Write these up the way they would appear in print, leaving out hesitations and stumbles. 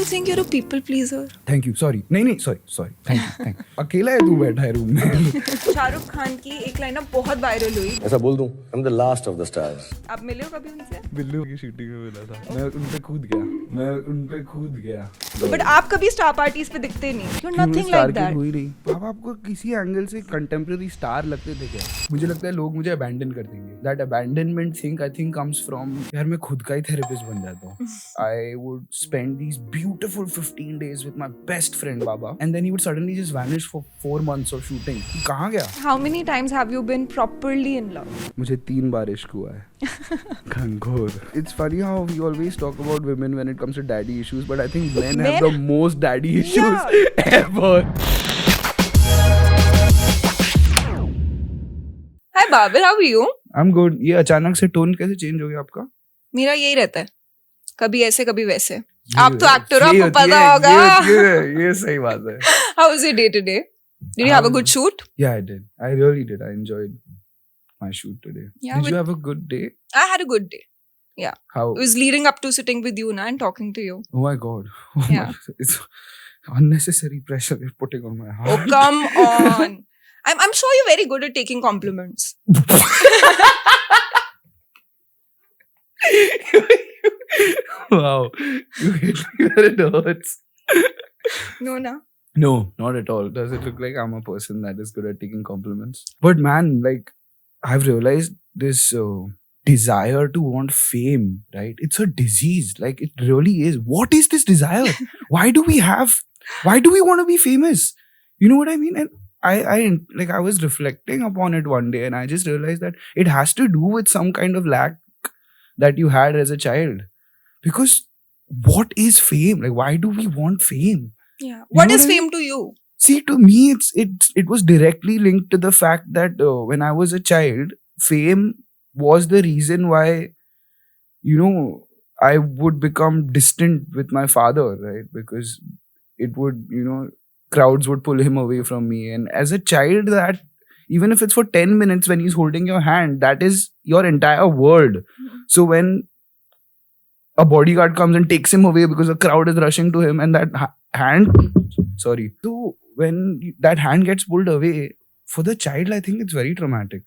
you think you're a people pleaser? Thank you. Sorry. नहीं sorry. Thank you. अकेला है तू बैठा है रूम में. शाहरुख खान की एक लाइन अब बहुत वायरल हुई. ऐसा बोल दूं, I'm the last of the stars. आप मिले हो कभी उनसे? बिल्लू की शूटिंग में मिला था. मैं उन पे कूद गया. बट आप कभी स्टार पार्टीज पे दिखते नहीं. You're nothing like that. हुई नहीं. आप आपको किसी एंगल से कंटेम्पररी स्टार लगते थे क्या? मुझे लगता है लोग मुझे अबैंडन कर देंगे. That abandonment thing I think comes from यार मैं खुद का ही थेरेपिस्ट बन जाता हूँ. I would spend these beautiful 15 days with my best friend Baba and then he would suddenly just vanish for 4 months of shooting. कहाँ गया? How many times have you been properly in love? मुझे 3 बार इश्क हुआ है. घनघोर. It's funny how we always talk about women when it comes to daddy issues, but I think men have the most daddy issues ever. Hi Babil, how are you? I'm good. ये अचानक से tone कैसे change हो गया आपका? मेरा यही रहता है. कभी ऐसे कभी वैसे. आप तो एक्टर हो, आपको पता होगा. ये सही बात है. How was your day today? Did you have a good shoot? Yeah, I did. I really did. I enjoyed my shoot today. Yeah, did you have a good day? I had a good day. Yeah. How? It was leading up to sitting with you now and talking to you. Oh my God. Yeah. It's unnecessary pressure you're putting on my heart. Oh, come on. I'm sure you're very good at taking compliments. Wow. You hit me where it hurts. No, na? No, not at all. Does it look like I'm a person that is good at taking compliments? But man, like, I've realized this desire to want fame, right? It's a disease. Like, it really is. What is this desire? Why do we want to be famous? You know what I mean? And I was reflecting upon it one day and I just realized that it has to do with some kind of lack that you had as a child. Because what is fame? Like, why do we want fame? Yeah. What is fame to you? See, to me, it was directly linked to the fact that when I was a child, fame was the reason why, I would become distant with my father, right? Because it would, crowds would pull him away from me. And as a child, that even if it's for 10 minutes when he's holding your hand, that is your entire world. Mm-hmm. So when a bodyguard comes and takes him away because a crowd is rushing to him and that so when that hand gets pulled away, for the child, I think it's very traumatic.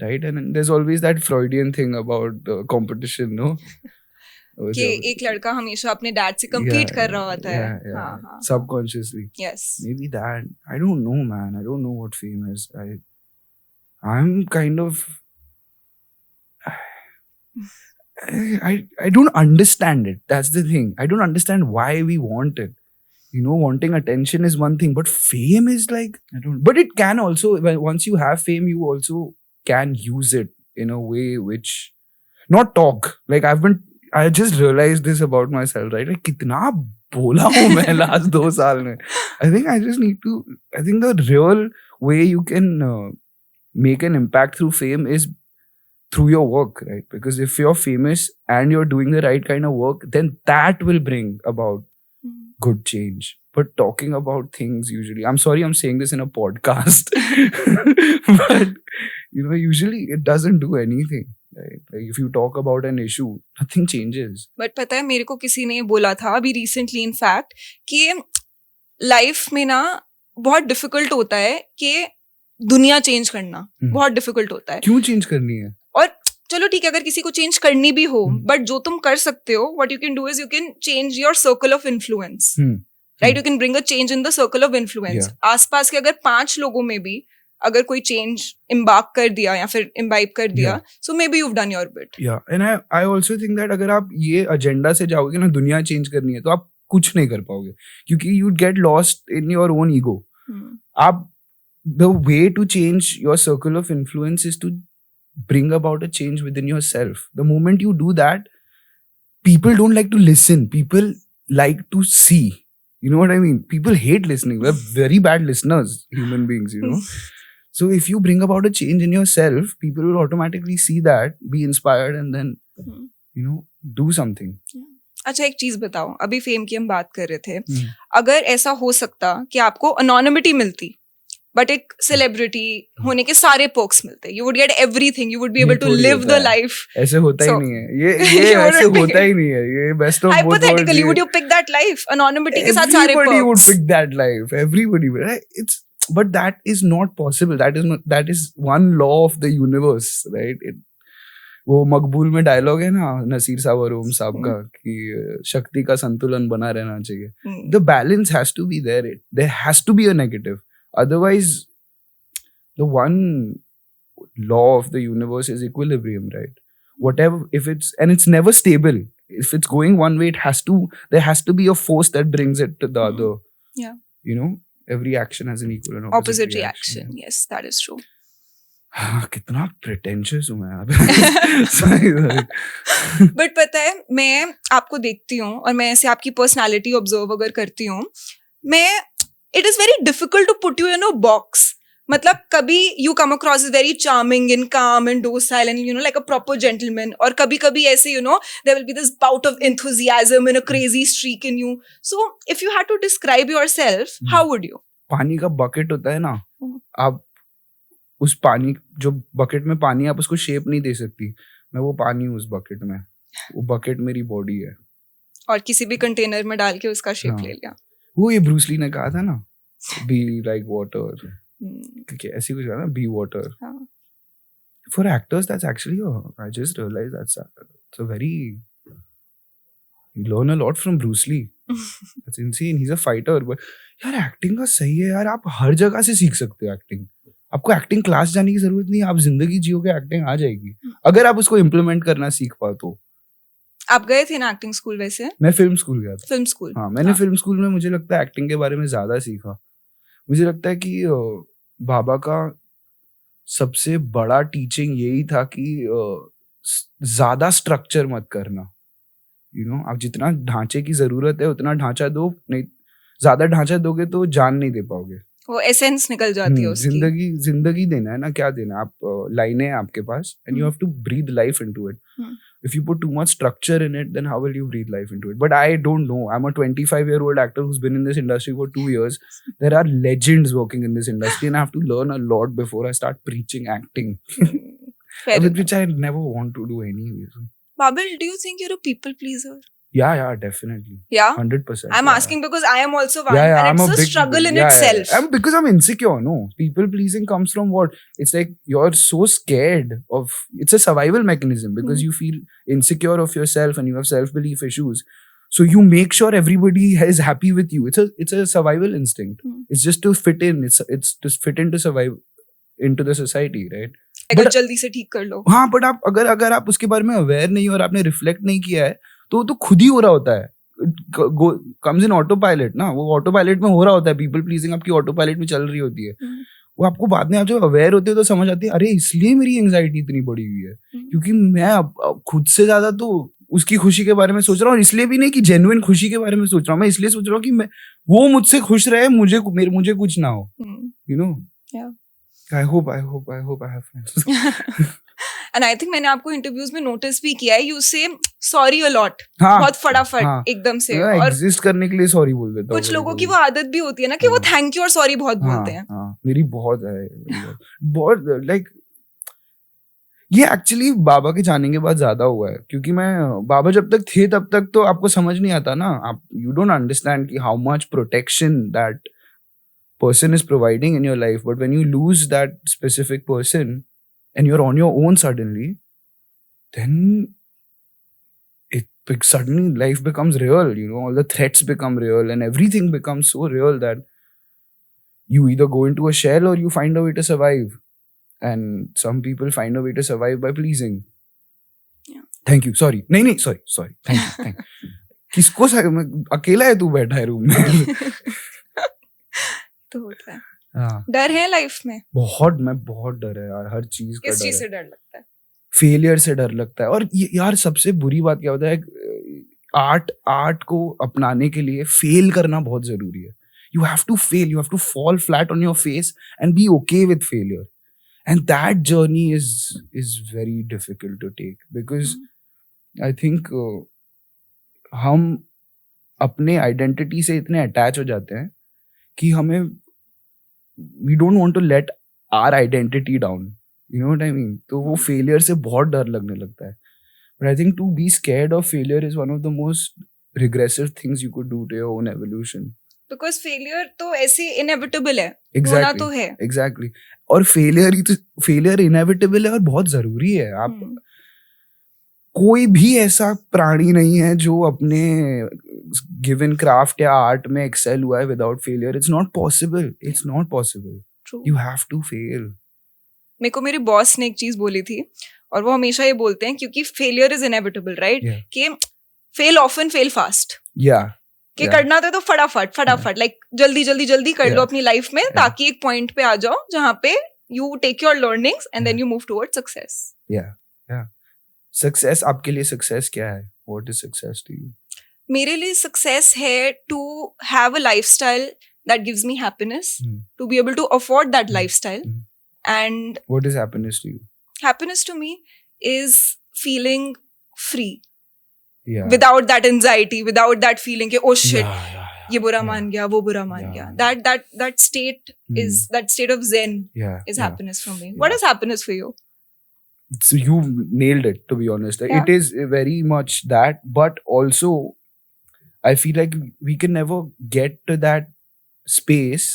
Right? And there's always that Freudian thing about competition, no? कि एक लड़का हमेशा अपने dad से compete कर रहा होता है. Yeah. Subconsciously. Yes. Maybe that. I don't know, man. I don't know what fame is. I'm kind of... I don't understand it. That's the thing. I don't understand why we want it. Wanting attention is one thing, but fame is like... But it can also... Once you have fame, you also can use it in a way which... Not talk. Like, I just realized this about myself, right? Like, kitna bola hu main last 2 saal mein. I think the real way you can make an impact through fame is through your work, right? Because if you're famous and you're doing the right kind of work, then that will bring about good change. But talking about things usually, I'm sorry I'm saying this in a podcast, but usually it doesn't do anything. Right? Like if you talk about an issue, nothing changes. But पता है मेरे को किसी ने बोला था अभी recently in fact कि life में ना बहुत difficult होता है कि दुनिया change करना बहुत difficult होता है. क्यों change करनी है? और चलो ठीक है अगर किसी को change करनी भी हो, but जो तुम कर सकते हो, what you can do is you can change your circle of influence. Right? You can bring a change in the circle of influence. आसपास के अगर 5 लोगों में भी अगर कोई चेंज इम्बार्क कर दिया या फिर इम्बाइब कर दिया, so maybe you have done your bit. Yeah and I also think that अगर आप ये एजेंडा से जाओगे ना दुनिया चेंज करनी है तो आप कुछ नहीं कर पाओगे क्योंकि you get lost in your own ego. आप the way to change your circle of influence is to bring about a change within yourself. The moment you do that, people don't like to listen, people like to see. You know what I mean? People hate listening. We're very bad listeners, human beings, So if you bring about a change in yourself, people will automatically see that, be inspired and then, do something. अच्छा एक चीज बताओ, अभी fame की हम बात कर रहे थे. अगर ऐसा हो सकता कि आपको anonymity मिलती, बट एक सेलिब्रिटी होने के सारे पर्क्स मिलते हैं. You would get everything. You would be able to थोड़ी live होता the है. life. ऐसे होता ही So- नहीं है ये You ऐसे wouldn't होता be- ही नहीं है. ये best of both worlds. Hypothetically, would you pick that life? Anonymity के साथ सारे Everybody would perks. pick that life. Everybody would. Right? But that is not possible. That is one law of the universe, right? वो मकबूल में dialogue है ना नसीर साहब और ओम साहब का कि शक्ति का संतुलन बना रहना चाहिए. The balance has to be there. There has to be a negative. Otherwise, the one law of the universe is equilibrium, right? Whatever, it's never stable. If it's going one way, there has to be a force that brings it to the other. Yeah. You know, every action has an equal and Opposite reaction. Yes, that is true. कितना pretentious हूँ मैं यहाँ पे. But पता है मैं आपको देखती हूँ और मैं ऐसे आपकी पर्सनालिटी ऑब्जर्व अगर करती हूँ, मैं it is very difficult to put you in a box. मतलब कभी you come across is very charming and calm and docile and like a proper gentleman, और कभी कभी ऐसे there will be this bout of enthusiasm and a crazy streak in you. So if you had to describe yourself, how would you? पानी का bucket होता है ना, आप उस पानी, जो बकेट में पानी, आप उसको शेप नहीं दे सकती. मैं वो पानी हूँ उस बकेट में. वो बकेट मेरी बॉडी है. और किसी भी कंटेनर में डाल के उसका शेप ले लिया. वो ये ब्रूस ली ने कहा था ना, बी लाइक वाटर, ऐसी कुछ कहा ना, be water. For actors that's actually, I just realise that's a very, you learn a lot from Bruce Lee. That's insane. He is a fighter. But यार acting का सही है यार, आप हर जगह से सीख सकते हो एक्टिंग. आपको एक्टिंग क्लास जाने की जरूरत नहीं है. आप जिंदगी जियोगे, एक्टिंग आ जाएगी अगर आप उसको इम्प्लीमेंट करना सीख पाओ तो. आप गए थे ना एक्टिंग स्कूल? वैसे मैं फिल्म स्कूल गया था. Film school? हाँ, मैंने फिल्म स्कूल में, मुझे लगता है एक्टिंग के बारे में ज्यादा सीखा. मुझे लगता है कि बाबा का सबसे बड़ा टीचिंग यही था कि ज्यादा स्ट्रक्चर मत करना. आप जितना ढांचे की जरूरत है उतना ढांचा दो. नहीं, ज्यादा ढांचा दोगे तो जान नहीं दे पाओगे. वो एसेंस निकल जाती है उसकी. जिंदगी देना है ना, क्या देना. आप लाइनें हैं आपके पास and you have to breathe life into it. If you put too much structure in it, then how will you breathe life into it? But I don't know. I'm a 25-year-old actor who's been in this industry for 2 years. There are legends working in this industry, and I have to learn a lot before I start preaching acting, which I never want to do anyway. So. Babil, do you think you're a people pleaser? Yeah, definitely. Yeah? 100%. I'm asking because I am also one. Yeah, and I'm it's a struggle in itself. Because I'm insecure, no. People pleasing comes from what? It's like you're so scared of... It's a survival mechanism because you feel insecure of yourself and you have self-belief issues. So you make sure everybody is happy with you. It's a survival instinct. It's just to fit in. It's to fit into survive into the society, right? अगर जल्दी से ठीक कर लो. हाँ, but आप अगर आप उसके बारे में aware नहीं और आपने रिफ्लेक्ट नहीं किया है तो खुद ही हो रहा होता है. कम्स इन ऑटो पायलट ना. वो ऑटो पायलट में हो रहा होता है. पीपल प्लीजिंग आपकी ऑटो पायलट में चल रही होती है. वो आपको बाद में आप जब अवेयर होते हो तो समझ आती है, अरे इसलिए मेरी एंजाइटी इतनी बड़ी हुई है, क्योंकि मैं अब खुद से ज्यादा तो उसकी खुशी के बारे में सोच रहा हूँ. इसलिए भी नहीं कि जेन्युइन खुशी के बारे में सोच रहा हूँ, मैं इसलिए सोच रहा हूँ कि वो मुझसे खुश रहे, मुझे कुछ ना हो. You know. I hope I have friends. And I think मैंने आपको इंटरव्यूज में नोटिस भी किया है, you say sorry a lot. बहुत फटाफट एकदम से. और एग्जिस्ट करने के लिए सॉरी बोल देता हूँ. कुछ लोगों की वो आदत भी होती है ना कि वो थैंक यू और सॉरी बहुत बोलते हैं. मेरी बहुत है. बहुत लाइक ये एक्चुअली बाबा के जाने के बाद ज्यादा हुआ है, क्योंकि मैं बाबा जब तक थे तब तक तो आपको समझ नहीं आता ना. आप यू डोंट अंडरस्टैंड कि how much protection that person is providing in your life. But when you lose that specific person and you're on your own suddenly, then suddenly life becomes real. All the threats become real and everything becomes so real that you either go into a shell or you find a way to survive. And some people find a way to survive by pleasing. Yeah. Thank you. Sorry. नहीं, sorry. Thank you. किसको अकेला है तू बैठा है room में? तो होता है. डर है लाइफ में? मैं बहुत डर है यार, हर चीज का. किस चीज से डर लगता है? फेलियर से डर लगता है. और यार सबसे बुरी बात क्या होता है, आर्ट को अपनाने के लिए फेल करना बहुत जरूरी है. You have to fail, you have to fall flat on your face and be okay with failure. And that journey is very difficult to take, because I think हम अपने आइडेंटिटी से इतने अटैच हो जाते हैं कि हमें we don't want to let our identity down. You know what I mean? तो वो failure से बहुत डर लगने लगता है. But I think to be scared of failure is one of the most regressive things you could do to your own evolution. Because failure तो ऐसे inevitable है. Exactly. होना तो है. Exactly. और failure inevitable है और बहुत जरूरी है. आप कोई भी ऐसा प्राणी नहीं है जो अपने गिवन क्राफ्ट या आर्ट में एक्सेल हुआ है without failure. It's not possible. It's not possible. You have to fail. मेरे को मेरे बॉस ने एक चीज बोली थी और वो हमेशा ये बोलते हैं क्योंकि फेलियर इज इनएविटेबल, राइट? कि फेल ऑफन फेल फास्ट. कि करना था तो फटाफट लाइक जल्दी कर लो अपनी लाइफ में ताकि एक पॉइंट पे आ जाओ जहां पे you take your learnings and then you move towards success. Success आपके लिए सक्सेस क्या है? What is success to you? मेरे लिए सक्सेस है to have a lifestyle that gives me happiness, to be able to afford that lifestyle. And what is happiness to you? Happiness to me is feeling free without that anxiety, without that feeling कि oh shit, ये बुरा मान गया, वो बुरा मान गया. That state is that state of zen is happiness for me. What is happiness for you? So you nailed it, to be honest. It is very much that, but also I feel like we can never get to that space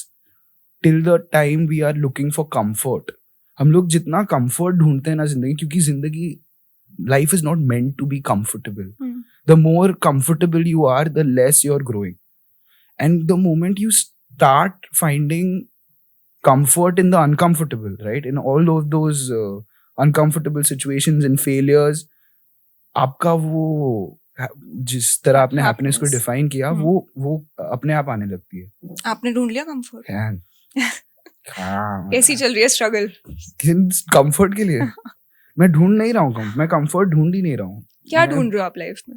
till the time we are looking for comfort. हम लोग जितना comfort ढूंढते हैं ना जिंदगी, क्योंकि जिंदगी life is not meant to be comfortable. The more comfortable you are, the less you're growing. And the moment you start finding comfort in the uncomfortable, right? In all of those uncomfortable situations and failures, आपका वो जिस तरह आपने happiness को define किया, वो अपने आप आने लगती है. आपने ढूंढ लिया comfort? कैसी चल रही है struggle? Comfort के लिए मैं ढूंढ नहीं रहा हूँ. मैं कंफर्ट ढूंढ ही नहीं रहा हूँ. क्या ढूंढ रहे हो आप लाइफ में?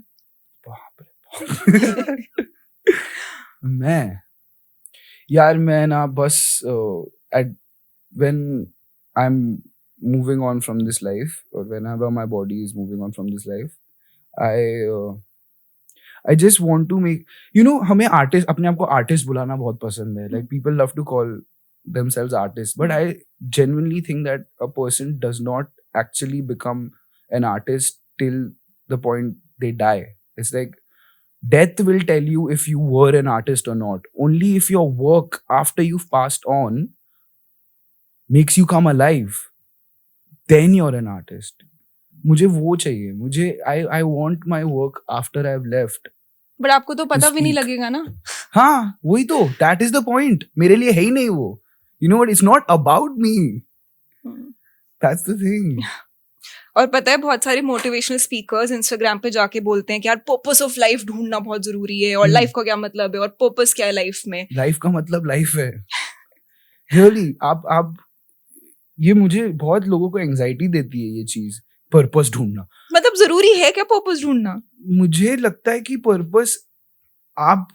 मैं ना बस when I'm moving on from this life, or whenever my body is moving on from this life, I just want to make, हमें आर्टिस्ट, अपने आप को आर्टिस्ट बुलाना बहुत पसंद है. Like people love to call themselves artists, but I genuinely think that a person does not actually become an artist till the point they die. It's like death will tell you if you were an artist or not. Only if your work after you've passed on makes you come alive, then you're an artist. मुझे वो चाहिए. I want my work after I've left. But आपको तो पता भी नहीं लगेगा ना. हाँ, वही तो. That is the point. मेरे लिए है ही नहीं वो. You know what? It's not about me. That's the thing. और पता है बहुत सारे मोटिवेशनल स्पीकर्स इंस्टाग्राम पे जाके बोलते हैं कि यार पर्पस ऑफ लाइफ ढूंढना बहुत जरूरी है और लाइफ का क्या मतलब है और पर्पस क्या है लाइफ में. लाइफ का मतलब लाइफ है. Really, आप ये मुझे बहुत लोगों को एंजाइटी देती है ये चीज, पर्पस ढूंढना. मतलब जरूरी है क्या पर्पस ढूंढना? मुझे लगता है कि पर्पस आप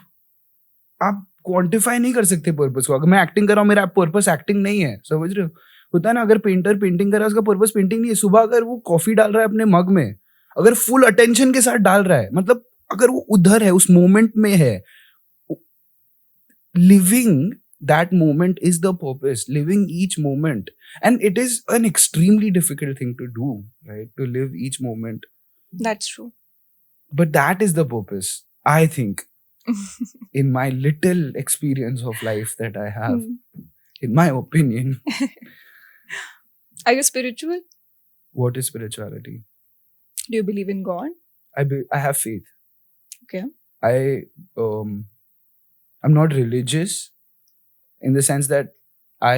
क्वांटिफाई नहीं कर सकते पर्पस को. अगर मैं एक्टिंग कर रहा हूँ, मेरा पर्पस एक्टिंग नहीं है, समझ रहे हो? होता है ना, अगर पेंटर पेंटिंग कर रहा है, उसका पर्पस पेंटिंग नहीं है. सुबह अगर वो कॉफी डाल रहा है अपने मग में, अगर फुल अटेंशन के साथ डाल रहा है, मतलब अगर वो उधर है, उस मोमेंट में है, living that moment is the purpose. Living each moment, and it is an extremely difficult thing to do, right? To live each moment. That's true. But that is the purpose, I think, in my little experience of life that I have, in my opinion. Are you spiritual? What is spirituality? Do you believe in God? I have faith. Okay. I'm not religious in the sense that I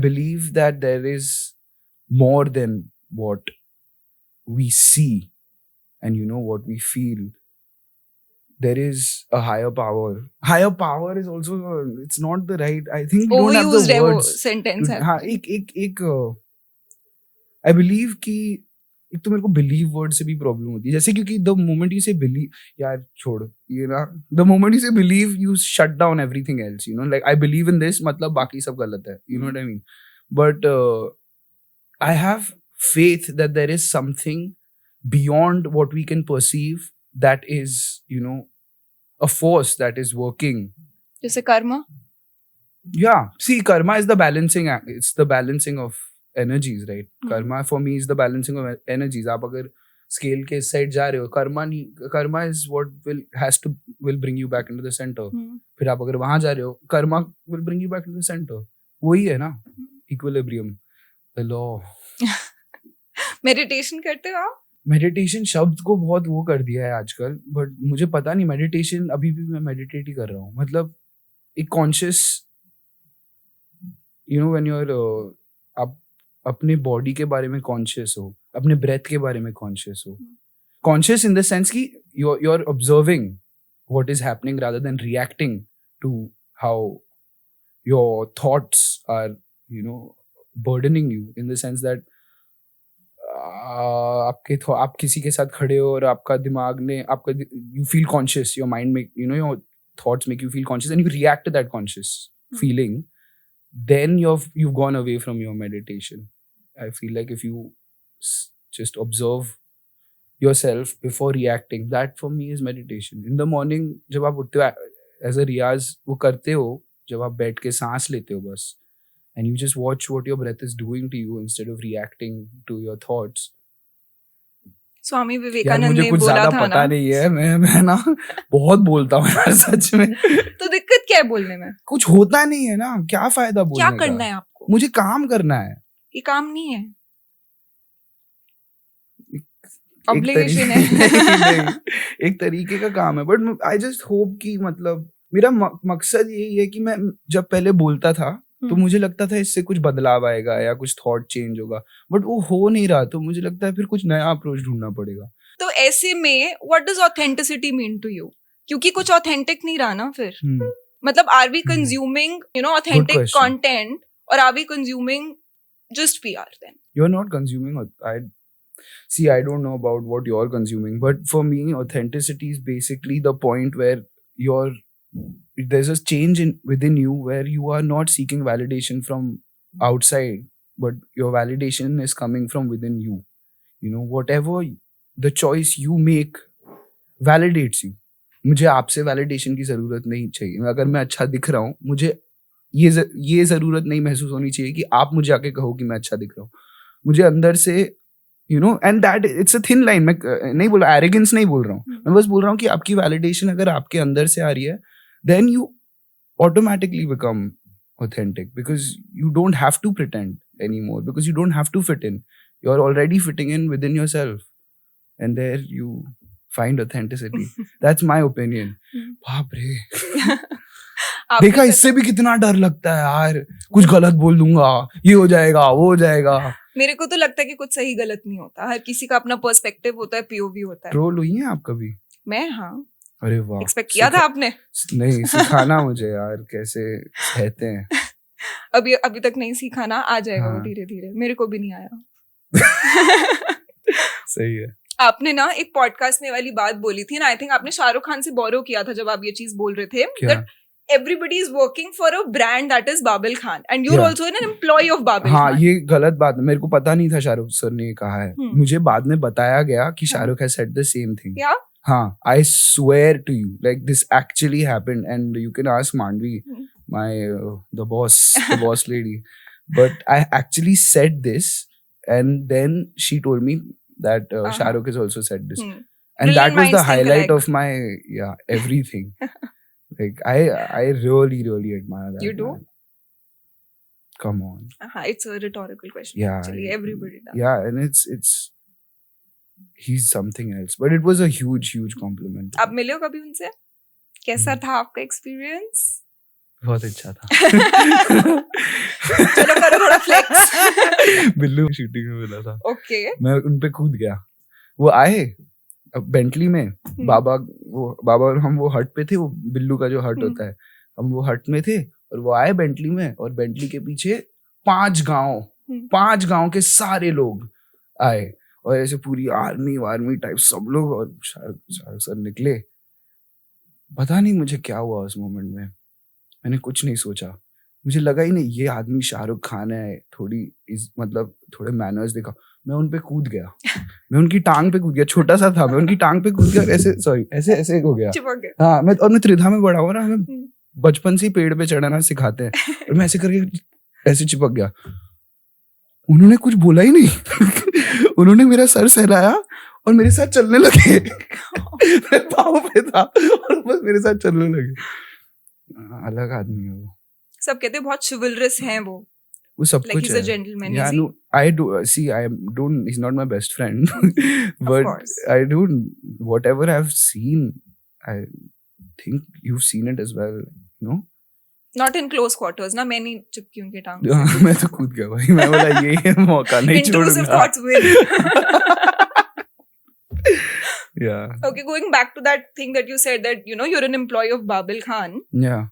believe that there is more than what we see and what we feel. There is a higher power. Higher power is also, it's not the right, I think we don't have the words. Sentence है. हाँ, एक I believe कि एक तो मेरे को believe word से भी प्रॉब्लम होती है. जैसे क्योंकि the moment you say believe, यार छोड़ ये ना, the moment you say believe, you shut down everything else. Like I believe in this, मतलब बाकी सब गलत है. You know what I mean? But I have faith that there is something beyond what we can perceive that is, a force that is working जैसे Karma. Yeah, see, karma is the balancing act. It's the balancing of energies, right? Karma for me is the balancing of energies. आप अगर scale के side जा रहे हो, karma is what will bring you back into the center. फिर आप अगर वहाँ जा रहे हो, karma will bring you back into the center. वही है ना, equilibrium, the law. मेडिटेशन करते हो आप? मेडिटेशन शब्द को बहुत वो कर दिया है आजकल, बट मुझे पता नहीं, मेडिटेशन अभी भी मैं मेडिटेट ही कर रहा हूँ. मतलब एक conscious, you know, when you are आप अपने बॉडी के बारे में कॉन्शियस हो, अपने ब्रेथ के बारे में कॉन्शियस हो. कॉन्शियस इन द सेंस कि you are observing what is happening rather than reacting to how your thoughts are, you know, burdening you, in the sense that आप किसी के साथ खड़े हो और आपका दिमाग ने आपका, you feel conscious, your mind make, you know, your thoughts make you feel conscious and you react to that conscious feeling, then you've gone away from your meditation. I feel like if you just observe yourself before reacting, that for me is meditation. In the morning जब आप उठते हो, as a रियाज वो करते हो, जब आप बैठ के सांस लेते हो बस, and you just watch what your breath is doing to you instead of reacting to your thoughts. Swami Vivekananda ने बोला था ना. मुझे कुछ ज्यादा पता नहीं है, मैं ना बहुत बोलता हूँ यार सच में. तो दिक्कत क्या है बोलने में? कुछ होता नहीं है ना, क्या फायदा बोलने का? क्या करना है आपको? मुझे काम करना है. ये काम नहीं है, ऑब्लिगेशन है. एक तरीके का काम है, बट आई जस्ट होप कि, मतलब मेरा मकसद यही है कि मैं जब पहले बोलता था तो मुझे लगता था इससे कुछ बदलाव आएगा या कुछ थॉट चेंज होगा, बट वो हो नहीं रहा. तो मुझे लगता है फिर कुछ नया अप्रोच ढूंढना पड़ेगा. तो ऐसे में what does authenticity mean to you? क्योंकि कुछ ऑथेंटिक नहीं रहा ना फिर. मतलब are we consuming, you know, authentic content, और are we consuming just PR? Then you are not consuming. I don't know about what you're consuming, but for me authenticity is basically the point where there's a change within you where you are not seeking validation from outside, but your validation is coming from within you. You know, whatever the choice you make validates you. मुझे आपसे validation की जरूरत नहीं चाहिए. अगर मैं अच्छा दिख रहा हूँ, मुझे ये जरूरत नहीं महसूस होनी चाहिए कि आप मुझे आके कहो कि मैं अच्छा दिख रहा हूँ. मुझे अंदर से, you know, and that it's a thin line. मैं नहीं बोल रहा, arrogance नहीं बोल रहा हूँ, मैं बस बोल रहा हूँ कि आपकी validation अगर आपके अंदर से आ रही है, then you automatically become authentic, because you don't have to pretend anymore, because you don't have to fit in. You're already fitting in within yourself, and there you find authenticity. That's my opinion. बाप रे. देखा, इससे भी कितना डर लगता है यार, कुछ गलत बोल दूंगा, ये हो जाएगा, वो हो जाएगा. मेरे को तो लगता है कि कुछ सही गलत नहीं होता, हर किसी का अपना पर्सपेक्टिव होता है, पीओवी होता है. ट्रोल हुई है आप कभी? मैं, हाँ. अरे वाह, एक्सपेक्ट किया था आपने? नहीं, सिखाना मुझे यार, कैसे कहते हैं. अभी तक नहीं सीखा ना, आ जाएगा वो धीरे धीरे. मेरे को भी नहीं आया. सही है. आपने ना एक पॉडकास्ट में वाली बात बोली थी ना, आई थिंक आपने शाहरुख खान से बोरो किया था जब आप ये चीज बोल रहे थे, that everybody is working for a brand that is Babil Khan and you're also an employee of Babil Khan. हाँ, ये गलत बात है. मेरे को पता नहीं था शाहरुख सर ने कहा है. मुझे बाद में बताया गया कि Shahrukh has said the same thing. Yeah? हाँ, I swear to you, like this actually happened, and you can ask Mandvi, the boss lady. But I actually said this, and then she told me that Shahrukh has also said this, and that was the highlight of my everything. Like I really admire that. You do? Man. Come on. It's a rhetorical question. Yeah, actually, everybody does. Yeah, and it's he's something else. But it was a huge compliment. आप मिले हो कभी उनसे? कैसा था आपका experience? बहुत अच्छा था. चलो करो थोड़ा फ्लेक्स. बिल्लू शूटिंग में मिला था. Okay. मैं उन पे कूद गया. वो आए बेंटली में, बाबा और हम वो हट पे थे, वो बिल्लू का जो हट होता है, हम वो हट में थे, और वो आए बेंटली में, और बेंटली के पीछे 5 गांव के सारे लोग आए, और ऐसे पूरी आर्मी टाइप सब लोग, और शाहरुख सर निकले. पता नहीं मुझे क्या हुआ उस मोमेंट में, मैंने कुछ नहीं सोचा, मुझे लगा ही नहीं ये आदमी शाहरुख खान है, मतलब थोड़े मैनर्स देखा. मैं उन पे कूद गया, मैं उनकी टांग पे कूद गया, छोटा सा था, मैं उनकी टांग पे कूद गया, ऐसे हो गया. हाँ, मैं त्रिधा में बड़ा हुआ ना, मैं बचपन से ही पेड़ पे चढ़ना सिखाते हैं और मैं ऐसे करके ऐसे चिपक गया. उन्होंने कुछ बोला ही नहीं. उन्होंने मेरा सर सहलाया और मेरे साथ चलने लगे. मैं पाँव पे था और बस मेरे साथ चलने लगे. अलग आदमी है वो. सब कहते हैं बहुत chivalrous हैं वो सब like कुछ he's है. a gentleman. Yeah, is he? no, I do see. I don't. He's not my best friend, but course. I don't. Whatever I've seen, I think you've seen it as well. No. Not in close quarters ना. मैं नहीं चिपकी उनके टांग हाँ, मैं तो कूद गया भाई. मैं बोला ये मौका नहीं Intrusive छोड़ूंगा. thoughts win. Yeah. Okay, going back to that thing that you said that you're an employee of Babil Khan. Yeah.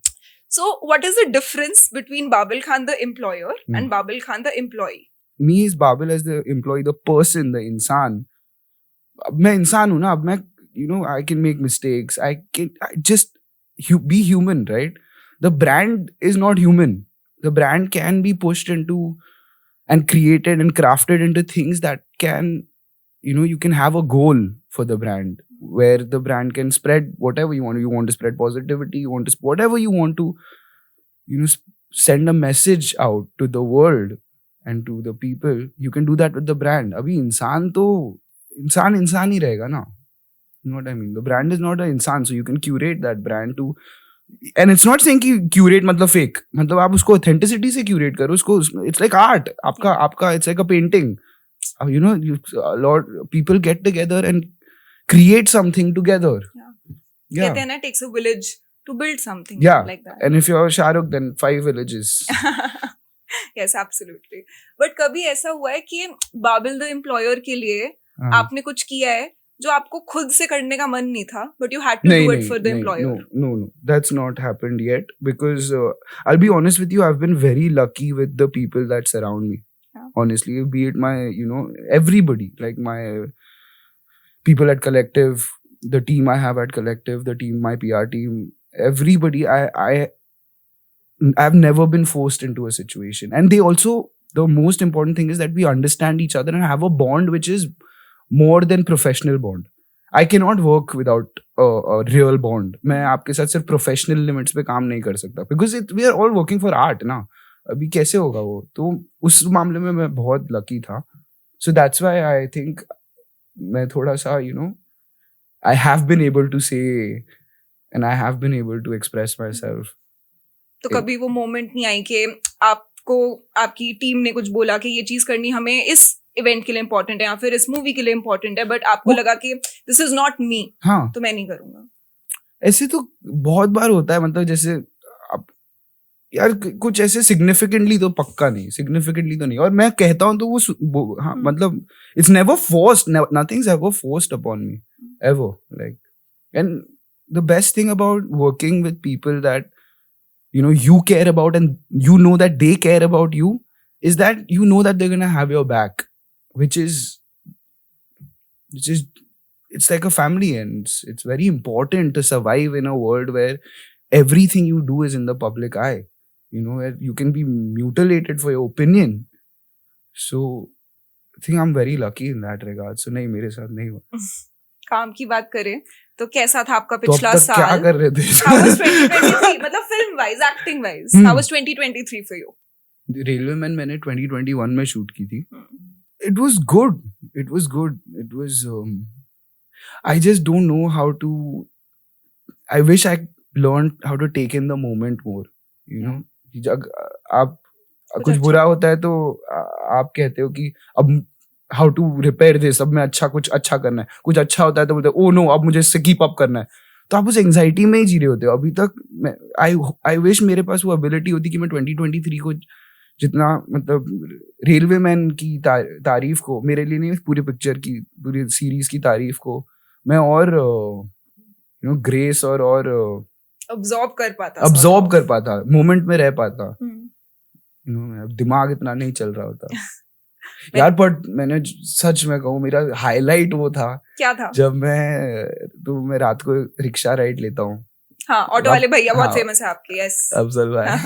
So what is the difference between Babil Khan the employer and Babil Khan the employee? Me is Babil as the employee, the person, the इंसान. अब मैं इंसान हूँ ना. अब मैं I can make mistakes. I just be human, right? The brand is not human. The brand can be pushed into and created and crafted into things that can, you can have a goal for the brand where the brand can spread whatever you want. You want to spread positivity. You want to whatever you want to, send a message out to the world and to the people. You can do that with the brand. अभी इंसान तो इंसान ही रहेगा ना. You know what I mean? The brand is not an इंसान, so you can curate that brand to. And it's not saying कि curate मतलब fake. मतलब आप उसको authenticity से curate करो. उसको it's like art. आपका it's like a painting. A lot people get together and create something together. Yeah. कहते हैं ना, takes a village to build something. Yeah. Like that. And if you're Shahrukh, then 5 villages. Yes, absolutely. But कभी ऐसा हुआ है कि Babil the employer के लिए आपने कुछ किया है जो आपको खुद से करने का मन नहीं था, but you had to do it for the employer? No. That's not happened yet because I'll be honest with you, I've been very lucky with the people that surround me. Yeah. Honestly, be it my, everybody, like my people at Collective, the team I have at Collective, the team, my PR team, everybody, I've never been forced into a situation. And they also, the most important thing is that we understand each other and have a bond which is more than professional bond. I cannot work without a real bond. मैं आपके साथ सिर्फ professional limits पे काम नहीं कर सकता because we are all working for art ना. अभी कैसे होगा वो? तो उस मामले में मैं बहुत lucky था. So that's why I think मैं थोड़ा सा I have been able to say and I have been able to express myself. तो कभी वो मोमेंट नहीं आई कि आपको आपकी टीम ने कुछ बोला कि ये चीज करनी हमें इस इवेंट के लिए इम्पोर्टेंट है या फिर इस मूवी के लिए इम्पोर्टेंट है, बट आपको लगा कि दिस इज नॉट मी, तो मैं नहीं करूंगा? ऐसे तो बहुत बार होता है. मतलब जैसे यार कुछ ऐसे सिग्निफिकेंटली तो पक्का नहीं, सिग्निफिकेंटली तो नहीं. और मैं कहता हूँ तो वो मतलब it's never forced, nothings ever forced upon me ever. Like and the best thing about working with people that you care about and that they care about you is that that they're gonna have your back, which is it's like a family, and it's very important to survive in a world where everything you do is in the public eye, where you can be mutilated for your opinion. So I think I'm very lucky in that regard. So नहीं, मेरे साथ नहीं हुआ. काम की बात करें तो कैसा था आपका पिछला साल? क्या कर रहे थे? How was 2023? मतलब film wise, acting wise, how was 2023 for you? Railway man मैंने 2021 में शूट की थी. It was good. It was I just don't know how to. I wish I learned how to take in the moment more. जब आप कुछ बुरा होता है तो आप कहते हो कि अब how to repair this, अब मैं कुछ अच्छा करना है. कुछ अच्छा होता है तो बोलते हैं, oh no, अब मुझे इससे कीप अप करना है. तो आप उस एंजाइटी में ही जी रहे होते हो. अभी तक I wish मेरे पास वो एबिलिटी होती कि मैं 2023 को जितना मतलब रेलवे मैन की तारीफ को, मेरे लिए नहीं, पूरी पिक्चर की, पूरी सीरीज की तारीफ को मैं और ग्रेस और अब्सॉर्ब कर पाता, मोमेंट में रह पाता. दिमाग इतना नहीं चल रहा होता. यार बट मैंने सच में कहूँ, मेरा हाईलाइट वो था. क्या था? जब मैं रात को रिक्शा राइड लेता हूँ. हाँ, ऑटो वाले भैया बहुत फेमस है आपके. यस, अफजल भाई.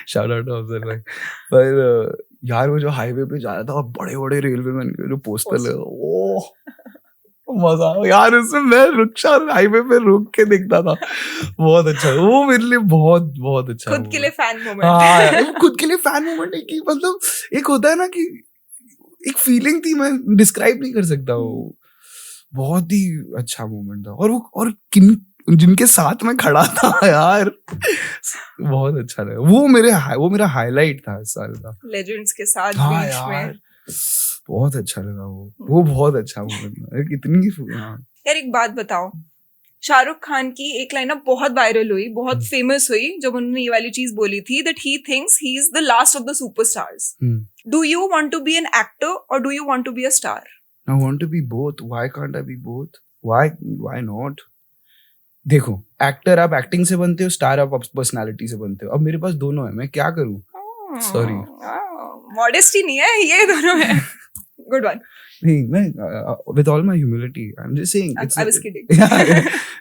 शाउट आउट टू अफजल भाई. पर यार वो जो हाईवे पे जा रहा था और बड़े बड़े रेलवे मैन के जो पोस्टर लगे, मजा यार उसमें मैं रिक्शा हाईवे पे रुक के देखता था, बहुत अच्छा, वो मेरे लिए बहुत बहुत अच्छा खुद के लिए फैन मोमेंट। हाँ यार, वो खुद के लिए फैन मोमेंट है कि मतलब एक होता है ना कि एक फीलिंग थी, मैं डिस्क्राइब नहीं कर सकता, वो बहुत ही अच्छा मोमेंट था। और वो और किन जिनके साथ मैं खड़ा था यार, बहुत अच्छा लगा, वो मेरा हाईलाइट था इस साल का, लेजेंड्स के साथ हाँ बीच यार में। बहुत अच्छा लगा, वो बहुत अच्छा मोमेंट था, कितनी हाँ। यार एक बात बताओ, शाहरुख खान की एक लाइन बहुत वायरल हुई, बहुत फेमस हुई, जब उन्होंने ये वाली चीज बोली थी that he thinks he is the last of the superstars. Do you want to be an actor or do you want to be a star? I want to be both. Why can't I be both? Why not? देखो, actor आप acting से बनते हो, star आप personality से बनते हो। अब मेरे पास दोनों है, मैं क्या करूं? Sorry. मॉडेस्टी नहीं है, ये दोनों है। Good one. नहीं, मैं with all my humility, I'm just saying. I was kidding.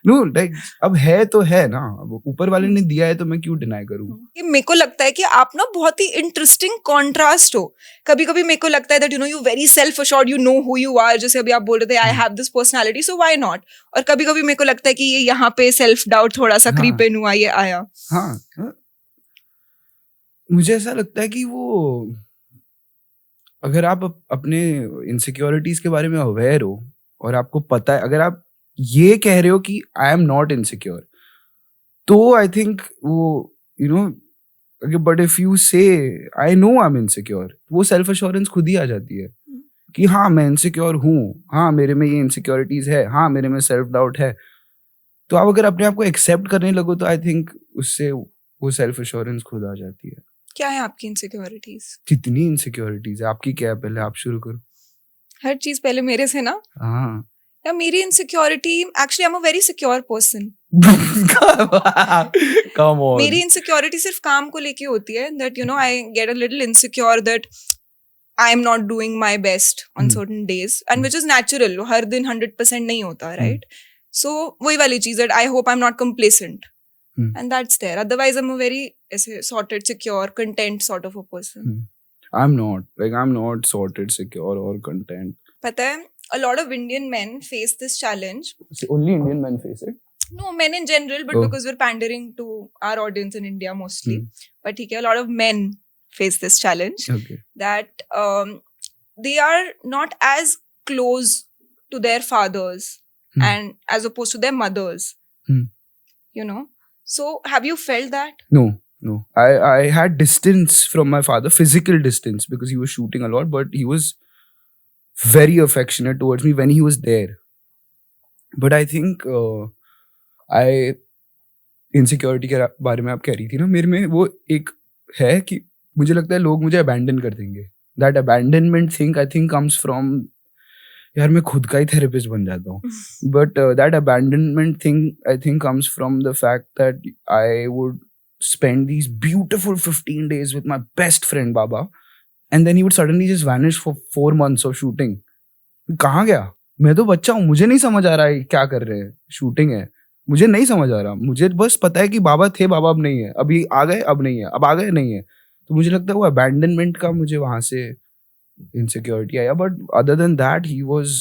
No, like अब है तो है ना, अब ऊपर वाले ने दिया है तो मैं क्यों डिनाई करूं? ये मेरे को लगता है कि आप ना बहुत ही इंटरेस्टिंग कॉन्ट्रास्ट हो। कभी कभी मेरे को लगता है that you very self assured, you know who you are, जैसे अभी आप बोल रहे थे I have this personality so why not. और कभी कभी मेरे को लगता है कि ये यहाँ पे सेल्फ डाउट थोड़ा सा क्रीप इन हुआ, ये आया। हाँ, मुझे ऐसा लगता है कि वो अगर आप अपने इनसिक्योरिटीज के बारे में अवेयर हो और आपको पता है, अगर आप ये कह रहे हो कि आई एम नॉट इनसिक्योर, तो आई थिंक वो बट इफ यू से I know I am insecure, वो सेल्फ एश्योरेंस खुद ही आ जाती है कि हाँ मैं इनसिक्योर हूँ, हाँ मेरे में ये इनसिक्योरिटीज है, हाँ मेरे में सेल्फ डाउट है। तो आप अगर अपने आप को एक्सेप्ट करने लगो तो आई थिंक उससे वो सेल्फ एश्योरेंस खुद आ जाती है। क्या है आपकी इनसिक्योरिटीज? कितनी इनसिक्योरिटीज है आपकी? क्या है? पहले आप शुरू करो। हर चीज पहले मेरे से ना। हाँ या मेरी insecurity, actually I am a very secure person. Come on. मेरी इनसिक्योरिटी सिर्फ काम को लेके होती है, that I get a little insecure that I am not doing my best on certain days, and which is natural, हर दिन 100% नहीं होता, राइट? सो वही वाली चीज that I hope I am not complacent, and that's there. Otherwise I'm a very sorted, secure, content sort of a person. I'm not sorted, secure or content. पता है, a lot of Indian men face this challenge. Only Indian men face it? No, men in general, but because we're pandering to our audience in India mostly. But ठीक है, a lot of men face this challenge. Okay. That they are not as close to their fathers and as opposed to their mothers. So have you felt that? No. I had distance from my father, physical distance, because he was shooting a lot, but he was very affectionate towards me when he was there. But I think insecurity के बारे में आप कह रही थी ना, मेरे में वो एक है कि मुझे लगता है लोग मुझे abandon कर देंगे. That abandonment thing I think comes from, यार मैं खुद का ही थेरेपिस्ट बन जाता हूँ, but that abandonment thing I think comes from the fact that I would spend these beautiful 15 days with my best friend Baba, and then he would suddenly just vanish for 4 months of shooting. कहाँ गया? मैं तो बच्चा हूँ, मुझे नहीं समझ आ रहा है क्या कर रहे हैं, शूटिंग है, मुझे नहीं समझ आ रहा, मुझे बस पता है कि बाबा थे, बाबा अब नहीं है, अभी आ गए अब नहीं है, अब आ गए नहीं है। तो मुझे लगता है वो abandonment का मुझे वहां से insecurity आया, but other than that he was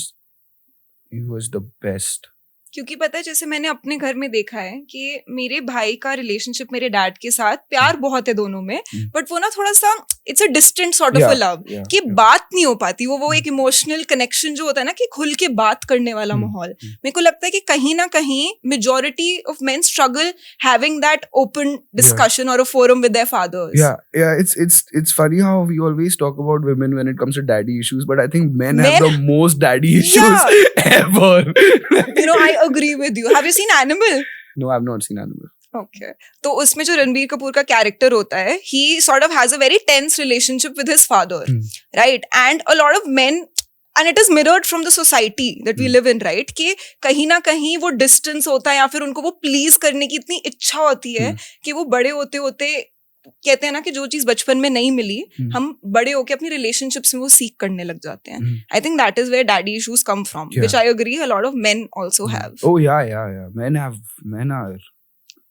the best. क्योंकि पता है, जैसे मैंने अपने घर में देखा है कि मेरे भाई का रिलेशनशिप मेरे डैड के साथ, प्यार बहुत है दोनों में, बट वो ना थोड़ा सा it's a distant sort of a love, कि बात नहीं हो पाती, वो एक इमोशनल कनेक्शन जो होता है ना, कि खुल के बात करने वाला माहौल। मेरे को लगता है कि कहीं ना कहीं majority of men struggle having that open discussion और a forum with their fathers. Yeah, it's funny how we always talk about women when it comes to daddy issues, but I think men have the most daddy issues ever. I agree with you. Have you seen Animal? No, I've not seen Animal. Okay. तो उसमें जो रणबीर कपूर का character होता है, he sort of has a very tense relationship with his father, right? And a lot of men, and it is mirrored from the society that we live in, right? कि कहीं ना कहीं वो distance होता है, या फिर उनको वो please करने की इतनी इच्छा होती है कि वो बड़े होते होते कहते हैं ना कि जो चीज बचपन में नहीं मिली, हम बड़े होके अपनी रिलेशनशिप्स में वो सीख करने लग जाते हैं. I think that is where daddy issues come from, which I agree a lot of men also have. Oh yeah.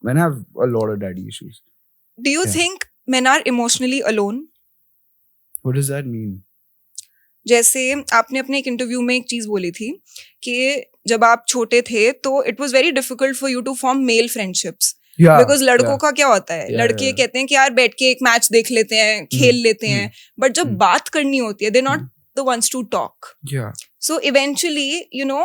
Men have a lot of daddy issues. Do you think men are emotionally alone? What does that mean? जैसे आपने अपने एक interview में एक चीज बोली थी कि जब आप छोटे थे तो it was very difficult for you to form male friendships, because लड़कों का क्या होता है, लड़के कहते हैं कि यार बैठ के एक मैच देख लेते हैं, खेल लेते हैं, बट जब बात करनी होती है they not the ones to talk. So eventually you know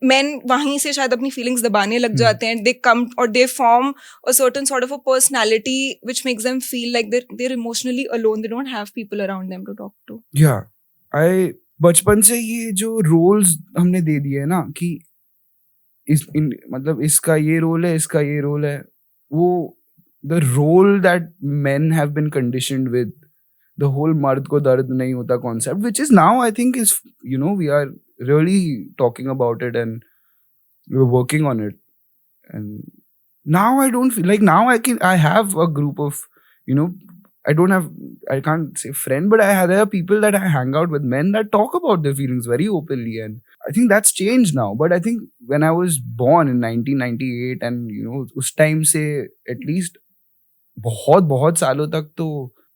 men वहीं से शायद अपनी फीलिंग्स दबाने लग जाते हैं, they come or they form a certain sort of a personality which makes them feel like they're emotionally alone, they don't have people around them to talk to. बचपन से ये जो रोल्स हमने दे दिए है ना कि मतलब इसका ये रोल है, इसका ये रोल है, वो the role that men have been conditioned with, the whole मर्द को दर्द नहीं होता concept, which is now I think is, you know, we are really talking about it and we're working on it, and now I don't feel like, now I have a group of, you know, I can't say friend, but there are people that I hang out with, men that talk about their feelings very openly, and I think that's changed now. But I think when I was born in 1998 and you know उस time से at least बहुत सालों तक तो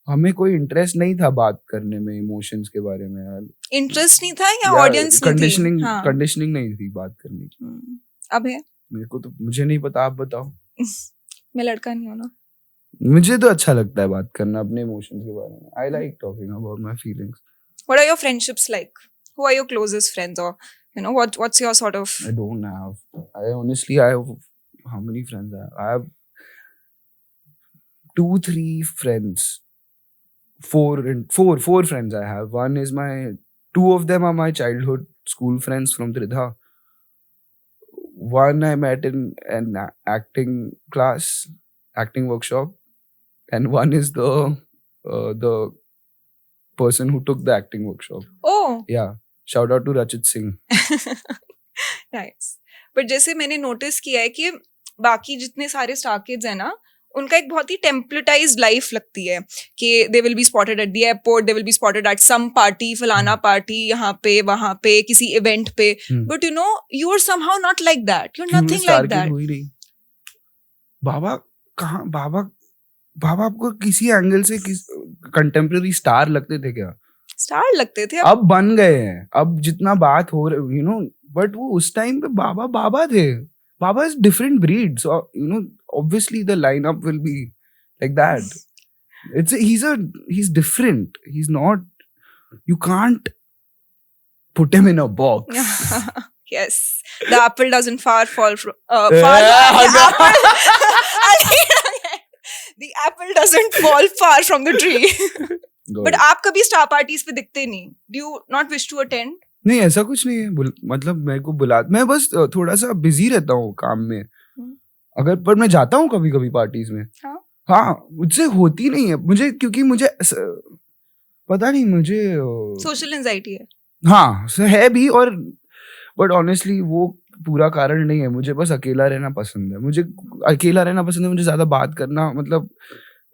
हमें कोई interest नहीं था बात करने में इमोशंस के बारे में यार. इंटरेस्ट नहीं था या ऑडियंस नहीं थी? कंडीशनिंग नहीं थी बात करने की. अब है? मेरे को तो मुझे नहीं पता, आप बताओ. मैं लड़का नहीं हूँ ना. मुझे तो अच्छा लगता है बात करना अपने इमोशंस के बारे में. I like talking about my feelings. What are your friendships like? Who are your closest friends, or you know what's your sort of? I don't have. I have how many friends I have? I have 2-3 friends. Four friends I have. One is two of them are my childhood school friends from Tridha. One I met in an acting class, acting workshop, and one is the person who took the acting workshop. Oh. Yeah. Shout out to Rachit Singh. Nice. But जैसे मैंने notice किया है कि बाकी जितने सारे star kids हैं ना, उनका एक बहुत ही टेम्पलेटाइज्ड लाइफ लगती है कि they will be spotted at the airport, they will be spotted at some party, फलाना पार्टी, यहाँ पे वहाँ पे किसी इवेंट पे. But you know you are somehow not like that, you are nothing like that. बाबा कहाँ? बाबा आपको किसी एंगल से कंटेम्पररी स्टार लगते थे क्या? स्टार लगते थे, अब बन गए हैं. अब जितना बात हो रही, यू नो, बट वो उस टाइम पे बाबा थे. Baba is different breed, so you know obviously the lineup will be like that. He's different. He's not. You can't put him in a box. Yes, the apple doesn't fall from the apple doesn't fall far from the tree. But आप कभी star parties पे दिखते नहीं. Do you not wish to attend? नहीं, ऐसा कुछ नहीं है. मतलब मेरे को मैं बस थोड़ा सा बिजी रहता हूँ काम में. पर मैं जाता हूँ कभी कभी पार्टीज में. हाँ, मुझसे होती नहीं है मुझे, क्योंकि मुझे पता नहीं, मुझे सोशल एंजाइटी है. हाँ है भी, और बट ऑनेस्टली वो पूरा कारण नहीं है. मुझे बस अकेला रहना पसंद है. मुझे ज्यादा बात करना, मतलब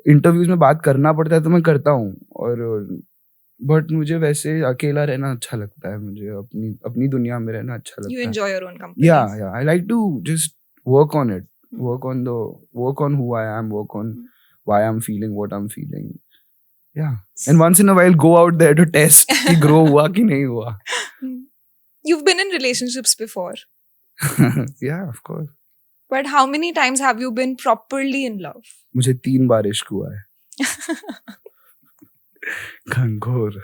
इंटरव्यूज में बात करना पड़ता है तो मैं करता हूँ, और बट मुझे वैसे अकेला रहना अच्छा लगता है. मुझे अपनी दुनिया में रहना अच्छा लगता है. You enjoy your own company. Yeah. I like to just work on it. Work on who I am, work on why I'm feeling what I'm feeling. Yeah. And once in a while go out there to test कि grow हुआ कि नहीं हुआ. You've been in relationships before. Yeah, of course. But how many times have you been properly in love? मुझे 3 बार इश्क हुआ है. घनघोर.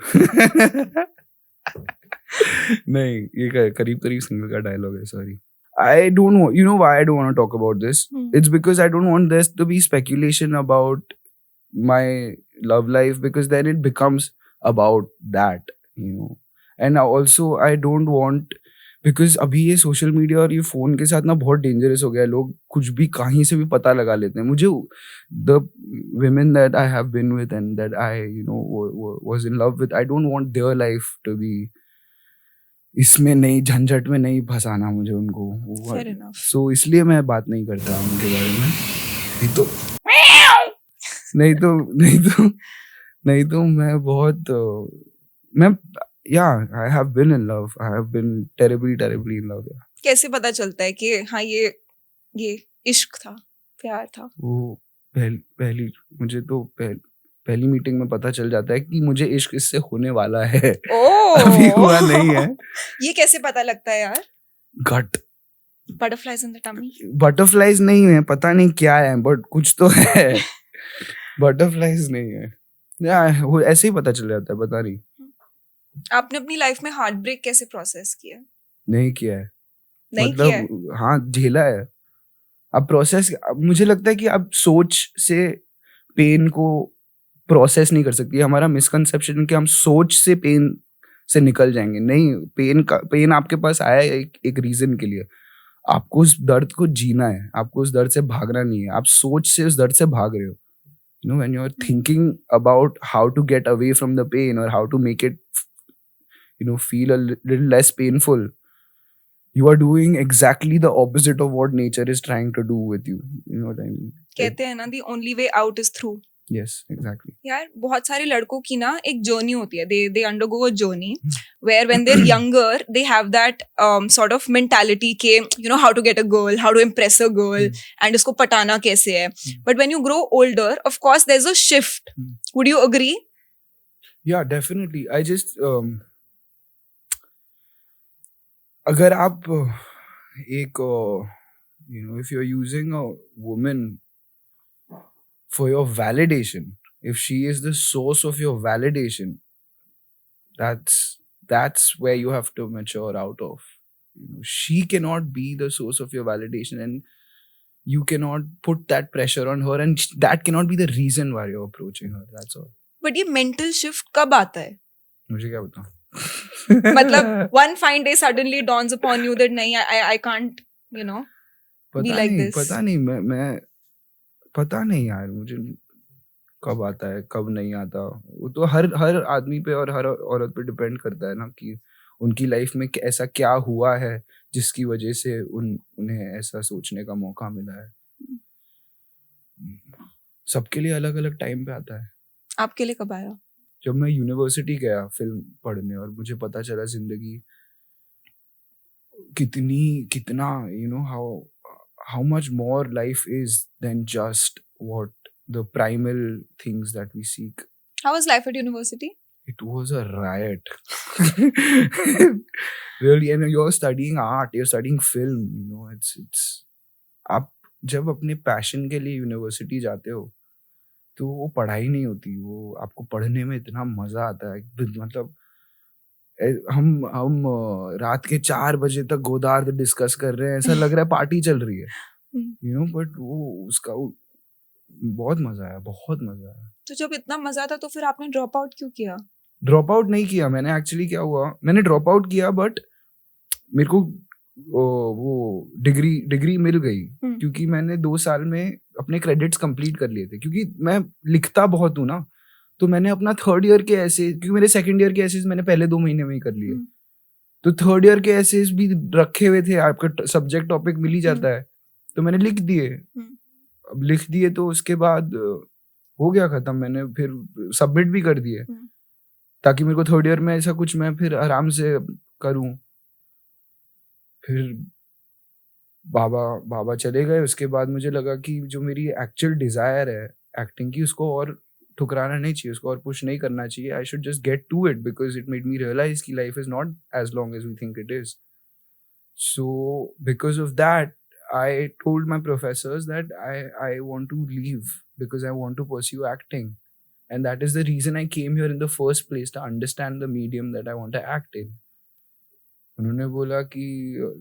नहीं, ये करीब सिंगर का डायलॉग है. Sorry. I don't know. You know why I don't want to talk about this? It's because I don't want this to be speculation about my love life, because then it becomes about that, you know. And also I don't want, because अभी ये social media और ये phone के साथ ना बहुत dangerous हो गया है. लोग कुछ भी कहीं से भी पता लगा लेते हैं. मुझे the women that I have been with and that I, you know, was in love with, I don't want their life to be इसमें नहीं, झंझट में नहीं फंसाना मुझे उनको. So इसलिए मैं बात नहीं करता उनके बारे में. नहीं तो मैं बहुत yeah, I have been in love. I have been terribly in love. Yeah. कैसे पता चलता है कि हाँ ये इश्क था, प्यार था? वो पहली मुझे तो पहली मीटिंग में पता चल जाता है कि मुझे इश्क इससे होने वाला है। अभी हुआ नहीं है। ये कैसे पता लगता है यार? Gut. Butterflies in the tummy? Butterflies नहीं है, पता नहीं क्या है, बट कुछ तो है। बटरफ्लाइज नहीं है या वो ऐसे ही पता चल जाता है, पता नहीं। आपने अपनी लाइफ में हार्ट ब्रेक कैसे प्रोसेस किया? नहीं किया है, नहीं किया है? हाँ झेला है। अब प्रोसेस, मुझे लगता है कि अब सोच से पेन को प्रोसेस नहीं कर सकती। हमारा मिसकंसेप्शन कि हम सोच से पेन से निकल जाएंगे। नहीं, पेन आपके पास आया है एक रीजन के लिए। आपको उस दर्द को जीना है, आपको उस दर्द से भागना नहीं है। आप सोच से उस दर्द से भाग रहे हो। You know, when you're thinking about how to get away from the pain or how to make it, feel a little less painful, you are doing exactly the opposite of what nature is trying to do with you. You know what I mean? कहते हैं ना, the only way out is through. Yes, exactly. यार बहुत सारे लड़कों की ना एक जर्नी होती है. They undergo a journey where when they're younger they have that sort of mentality के how to get a girl, how to impress a girl, and इसको पटाना कैसे है. But when you grow older, of course there's a shift. Would you agree? Yeah, definitely. I just अगर आप एक if you're using a woman for your validation, if she is the source of your validation, that's where you have to mature out of. She cannot be the source of your validation, and you cannot put that pressure on her, and that cannot be the reason why you're approaching her. That's all. But ये mental shift कब आता है? मुझे क्या बताऊं? मतलब one fine day suddenly dawns upon you that नहीं, I can't be like this. पता नहीं, मैं पता नहीं यार, मुझे कब आता है कब नहीं आता। वो तो हर आदमी पे और हर औरत पे डिपेंड करता है ना, कि उनकी लाइफ में ऐसा क्या हुआ है जिसकी वजह से उन्हें ऐसा सोचने का मौका मिला है। सबके लिए अलग अलग टाइम पे आता है। आपके लिए कब आया? जब मैं यूनिवर्सिटी गया फिल्म पढ़ने और मुझे पता चला जिंदगी कितना how much more life is than just what the primal things that we seek. How was life at university? It was a riot. Really, and you're studying art, you're studying film, it's आप जब अपने passion के लिए university जाते हो तो वो पढ़ाई नहीं होती, वो आपको पढ़ने में इतना मजा आता है। मतलब हम रात के 4 बजे तक गोदार्द डिस्कस कर रहे हैं, ऐसा लग रहा है पार्टी चल रही है, बट वो उसका बहुत मजा आया, बहुत मजा आया। तो जब इतना मजा था तो फिर आपने ड्रॉप आउट क्यों किया? ड्रॉप आउट नहीं किया मैंने। एक्चुअली क्या हुआ, मैंने ड्रॉप आउट किया बट मेरे को वो डिग्री मिल गई क्योंकि मैंने 2 साल में अपने क्रेडिट्स कंप्लीट कर लिए थे। क्योंकि मैं लिखता बहुत हूँ ना, तो मैंने अपना 3rd ईयर के ऐसे, क्योंकि मेरे 2nd ईयर के ऐसेस मैंने पहले 2 महीने में ही कर लिए, तो 3rd ईयर के ऐसेस भी रखे हुए थे। आपका सब्जेक्ट टॉपिक मिल ही जाता है, तो मैंने लिख दिए। अब लिख दिए तो उसके बाद हो गया खत्म। मैंने फिर सबमिट भी कर दिए ताकि मेरे को 3rd ईयर में ऐसा कुछ मैं फिर आराम से करूं। फिर बाबा चले गए। उसके बाद मुझे लगा कि जो मेरी एक्चुअल डिजायर है एक्टिंग की, उसको और ठुकराना नहीं चाहिए, उसको और पुश नहीं करना चाहिए। I should just get to it because it made me realise कि life is not as long as we think it is. So because of that I told my professors that I want to leave because I want to pursue acting, and that is the reason I came here in the first place, to understand the medium that I want to act in. उन्होंने बोला कि,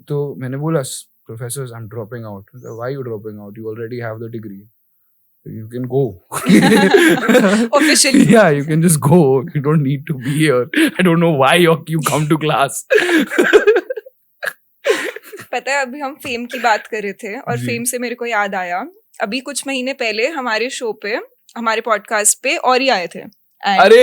तो मैंने बोला professors I'm dropping out. Why are you dropping out? You already have the degree. You can go. Officially. Yeah, you can just go. You don't need to be here. I don't know why you come to class. पता है, अभी हम fame की बात कर रहे थे और फेम से मेरे को याद आया, अभी कुछ महीने पहले हमारे शो पे, हमारे पॉडकास्ट पे ऑरी आए थे। अरे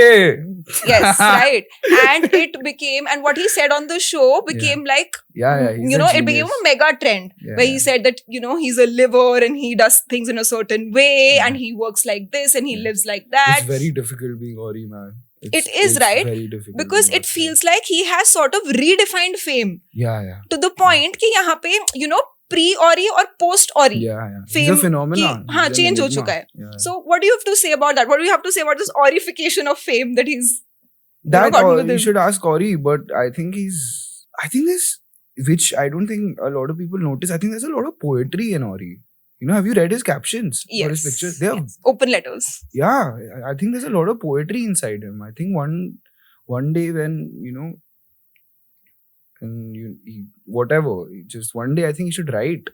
yes, right, and it became, and what he said on the show became like, it became a mega trend where he said that he's a liver and he does things in a certain way and he works like this and he lives like that. It's very difficult being Orry, man. It is right, because it feels like he has sort of redefined fame. Yeah. To the point कि यहाँ पे pre-Orry और post-Orry Yeah. He's a fame phenomenon. की हाँ He's an change हो enigma. चुका है. Yeah. So what do you have to say about that? What do you have to say about this Orryfication of fame that he's That gotten with you him? should ask Orry, but I think this, which I don't think a lot of people notice. I think there's a lot of poetry in Orry. You know, have you read his captions for his pictures? They are yes. Open letters. Yeah, I think there's a lot of poetry inside him. I think one day when whatever, just one day I think he should write.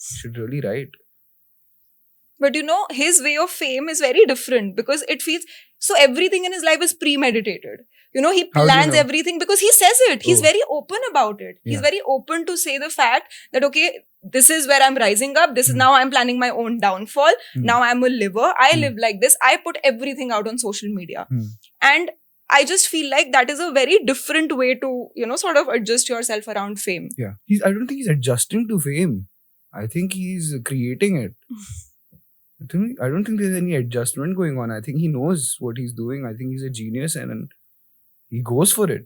He should really write. But his way of fame is very different because it feels so everything in his life is premeditated. He How do you plans know? everything because he says it. He's Oh. very open about it. He's Yeah. very open to say the fact that, okay, this is where I'm rising up. This is now I'm planning my own downfall. Now I'm a liver. I live like this. I put everything out on social media. And I just feel like that is a very different way to, sort of adjust yourself around fame. Yeah. I don't think he's adjusting to fame. I think he's creating it. I don't think there's any adjustment going on. I think he knows what he's doing. I think he's a genius and he goes for it.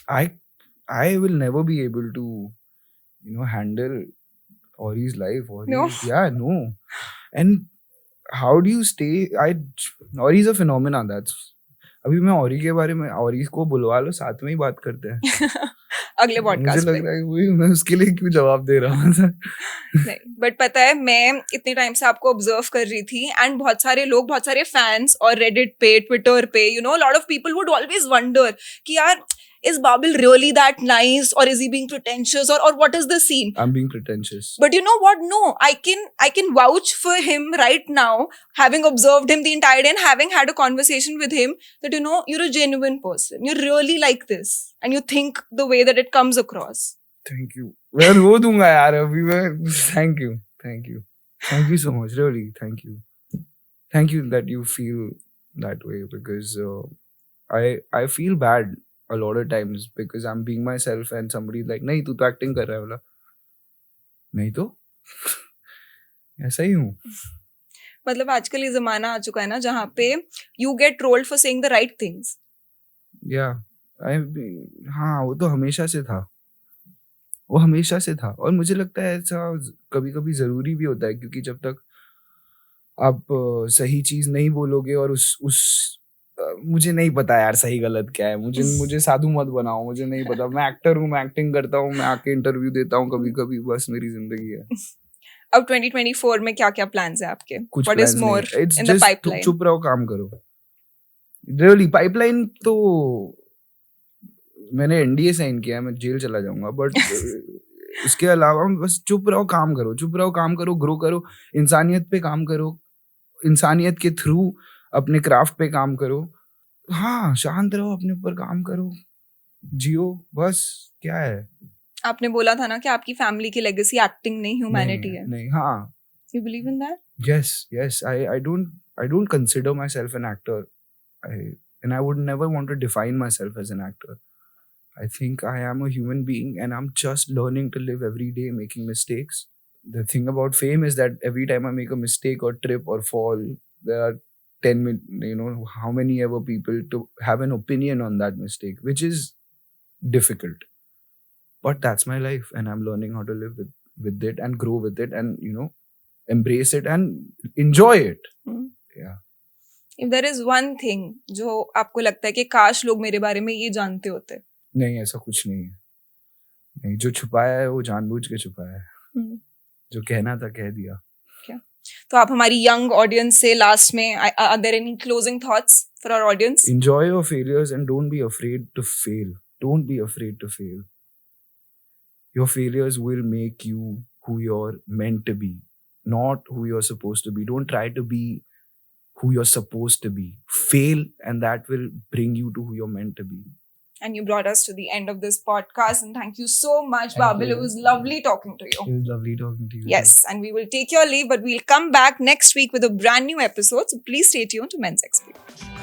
I will never be able to, handle Orry's life. No. Yeah, no. And how do you stay? Orry's a phenomenon. अभी मैं Orry के बारे में Orry को बुलवा लो, साथ में ही बात करते हैं. अगले पॉडकास्ट मुझे लग रहा है वही मैं उसके लिए क्यों जवाब दे रहा हूँ. नहीं, बट पता है मैं इतने टाइम से आपको ऑब्जर्व कर रही थी एंड बहुत सारे फैंस और रेडिट पे ट्विटर पे lot of people would always wonder कि यार is Babil really that nice or is he being pretentious or what is the scene? I'm being pretentious. But you know what? No, I can vouch for him right now, having observed him the entire day and having had a conversation with him, that you're a genuine person. You really like this and you think the way that it comes across. Thank you. मैं रो दूंगा यार अभी मैं. Thank you so much. Really, thank you. Thank you that you feel that way because I feel bad a lot of times because I'm being myself and somebody's like, नहीं तू तो acting कर रहा है. बोला नहीं तो ऐसा ही हूँ. मतलब आजकल ये जमाना आ चुका है ना जहाँ पे you get trolled for saying the right things. Yeah, हाँ वो तो हमेशा से था और मुझे लगता है ऐसा कभी कभी जरूरी भी होता है क्योंकि जब तक आप सही चीज नहीं बोलोगे और उस मुझे नहीं पता यार सही गलत क्या है. मुझे साधु मत बनाओ. मुझे नहीं पता. मैं एक्टर हूँ, मैं एक्टिंग करता हूँ, मैं आके इंटरव्यू देता हूँ कभी कभी. बस मेरी जिंदगी है. अब 2024 में क्या क्या प्लान्स है आपके? What is more in the pipeline? चुप रहो, काम करो. रियली पाइपलाइन तो मैंने एनडीए साइन किया है, मैं जेल चला जाऊंगा. बट उसके अलावा बस चुप रहो, काम करो, ग्रो करो, इंसानियत पे काम करो, इंसानियत के थ्रू अपने क्राफ्ट पे काम करो. हाँ, शांत रहो, अपने ऊपर काम करो, जियो, बस. क्या है? आपने बोला था ना कि आपकी फैमिली की लेगेसी एक्टिंग नहीं, ह्यूमैनिटी है. नहीं, हाँ. You believe in that? Yes. I don't consider myself an actor. And I would never want to define myself as an actor. I think I am a human being and I'm just learning to live every day making mistakes. The thing about fame is that every time I make a mistake or trip or fall, there are 10 how many ever people to have an opinion on that mistake, which is difficult. But that's my life and I'm learning how to live with it and grow with it and, embrace it and enjoy it. Yeah. If there is one thing जो आपको लगता है कि काश लोग मेरे बारे में ये जानते होते. नहीं, ऐसा कुछ नहीं है. नहीं, जो छुपाया है वो जानबूझ के छुपाया है. जो कहना था कह दिया. तो आप हमारी यंग ऑडियंस से लास्ट में are there any closing thoughts for our audience? Enjoy your failures and don't be afraid to fail. Don't be afraid to fail. Your failures will make you who you're meant to be, not who you're supposed to be. Don't try to be who you're supposed to be. Fail and that will bring you to who you're meant to be. And you brought us to the end of this podcast and thank you so much, Babil. It was lovely talking to you. It was lovely talking to you. Yes, and we will take your leave, but we'll come back next week with a brand new episode. So please stay tuned to Men's Experience.